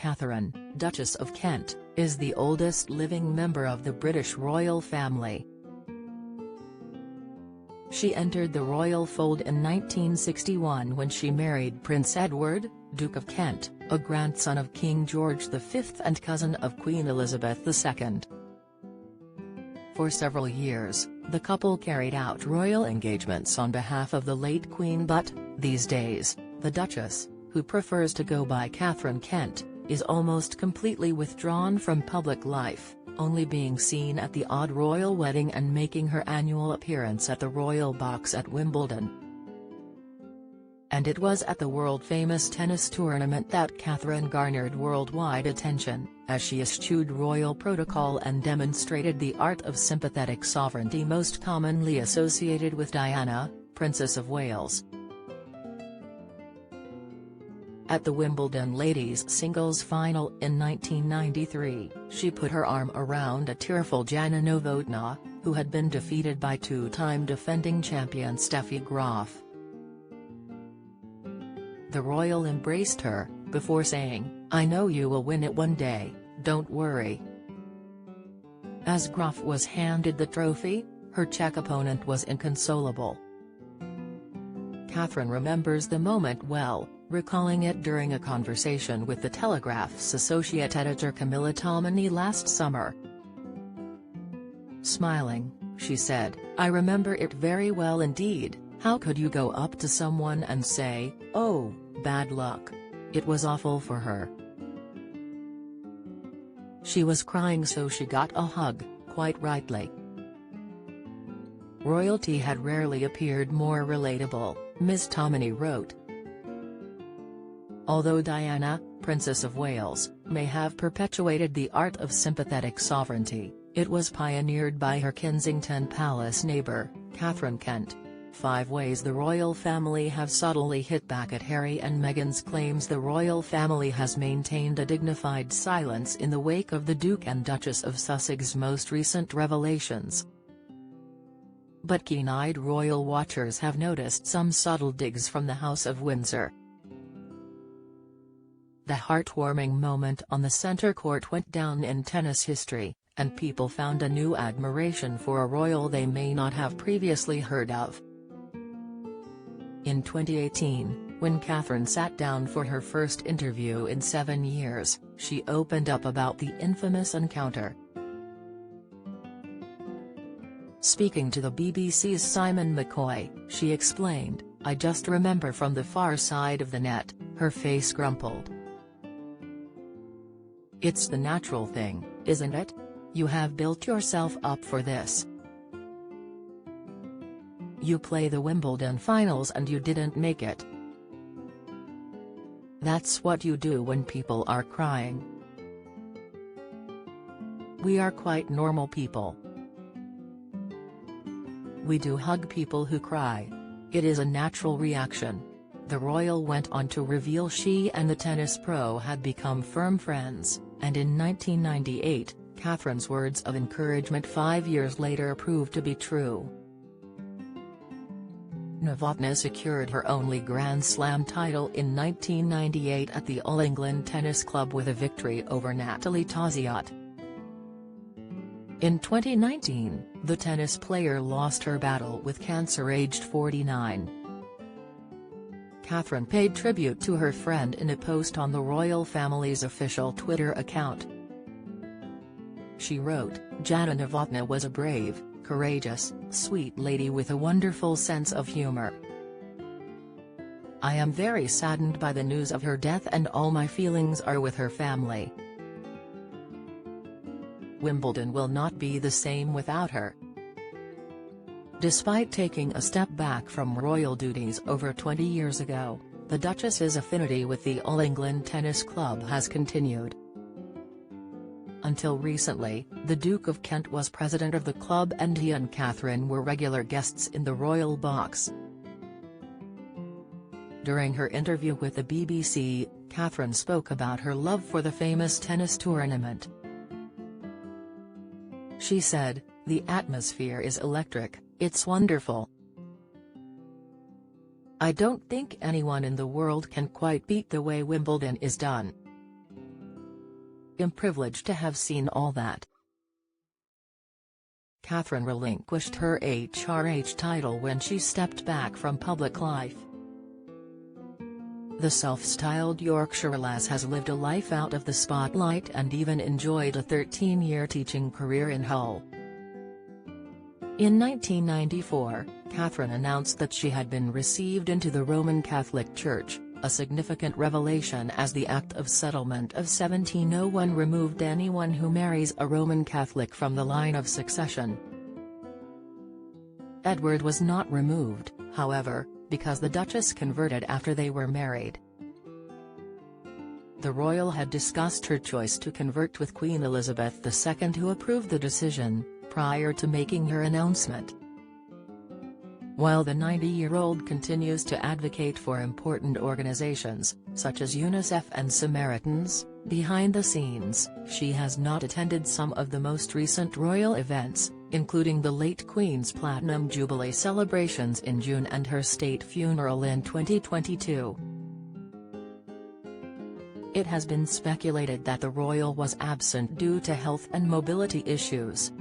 Katharine, Duchess of Kent, is the oldest living member of the British royal family. She entered the royal fold in 1961 when she married Prince Edward, Duke of Kent, a grandson of King George V and cousin of Queen Elizabeth II. For several years, the couple carried out royal engagements on behalf of the late Queen, but, these days, the Duchess, who prefers to go by Katharine Kent, is almost completely withdrawn from public life, only being seen at the odd royal wedding and making her annual appearance at the Royal Box at Wimbledon. And it was at the world-famous tennis tournament that Katharine garnered worldwide attention, as she eschewed royal protocol and demonstrated the art of sympathetic sovereignty most commonly associated with Diana, Princess of Wales. At the Wimbledon ladies' singles final in 1993, she put her arm around a tearful Jana Novotná, who had been defeated by two-time defending champion Steffi Graf. The royal embraced her, before saying, "I know you will win it one day, don't worry." As Graf was handed the trophy, her Czech opponent was inconsolable. Katharine remembers the moment well, recalling it during a conversation with The Telegraph's associate editor Camilla Tominey last summer. Smiling, she said, "I remember it very well indeed. How could you go up to someone and say, 'Oh, bad luck'? It was awful for her." She was crying, so she got a hug, quite rightly. Royalty had rarely appeared more relatable, Ms. Tominey wrote. Although Diana, Princess of Wales, may have perpetuated the art of sympathetic sovereignty, it was pioneered by her Kensington Palace neighbour, Katharine Kent. 5 ways the royal family have subtly hit back at Harry and Meghan's claims. The royal family has maintained a dignified silence in the wake of the Duke and Duchess of Sussex's most recent revelations. But keen-eyed royal watchers have noticed some subtle digs from the House of Windsor. The heartwarming moment on the centre court went down in tennis history, and people found a new admiration for a royal they may not have previously heard of. In 2018, when Katharine sat down for her first interview in 7 years, she opened up about the infamous encounter. Speaking to the BBC's Simon McCoy, she explained, "I just remember from the far side of the net," her face crumpled. "It's the natural thing, isn't it? You have built yourself up for this. You play the Wimbledon finals and you didn't make it. That's what you do when people are crying. We are quite normal people. We do hug people who cry. It is a natural reaction." The royal went on to reveal she and the tennis pro had become firm friends, and in 1998, Katharine's words of encouragement 5 years later proved to be true. Novotná secured her only Grand Slam title in 1998 at the All England Tennis Club with a victory over Natalie Tauziat. In 2019, the tennis player lost her battle with cancer aged 49. Katharine paid tribute to her friend in a post on the royal family's official Twitter account. She wrote, "Jana Novotná was a brave, courageous, sweet lady with a wonderful sense of humor. I am very saddened by the news of her death and all my feelings are with her family. Wimbledon will not be the same without her." Despite taking a step back from royal duties over 20 years ago, the Duchess's affinity with the All England Tennis Club has continued. Until recently, the Duke of Kent was president of the club and he and Katharine were regular guests in the royal box. During her interview with the BBC, Katharine spoke about her love for the famous tennis tournament. She said, "The atmosphere is electric, it's wonderful. I don't think anyone in the world can quite beat the way Wimbledon is done. "I'm privileged to have seen all that." Katharine relinquished her HRH title when she stepped back from public life. The self-styled Yorkshire lass has lived a life out of the spotlight and even enjoyed a 13-year teaching career in Hull. In 1994, Katharine announced that she had been received into the Roman Catholic Church, a significant revelation as the Act of Settlement of 1701 removed anyone who marries a Roman Catholic from the line of succession. Edward was not removed, however, because the Duchess converted after they were married. The royal had discussed her choice to convert with Queen Elizabeth II, who approved the decision, prior to making her announcement. While the 90-year-old continues to advocate for important organizations, such as UNICEF and Samaritans, behind the scenes, she has not attended some of the most recent royal events, including the late Queen's Platinum Jubilee celebrations in June and her state funeral in 2022. It has been speculated that the royal was absent due to health and mobility issues,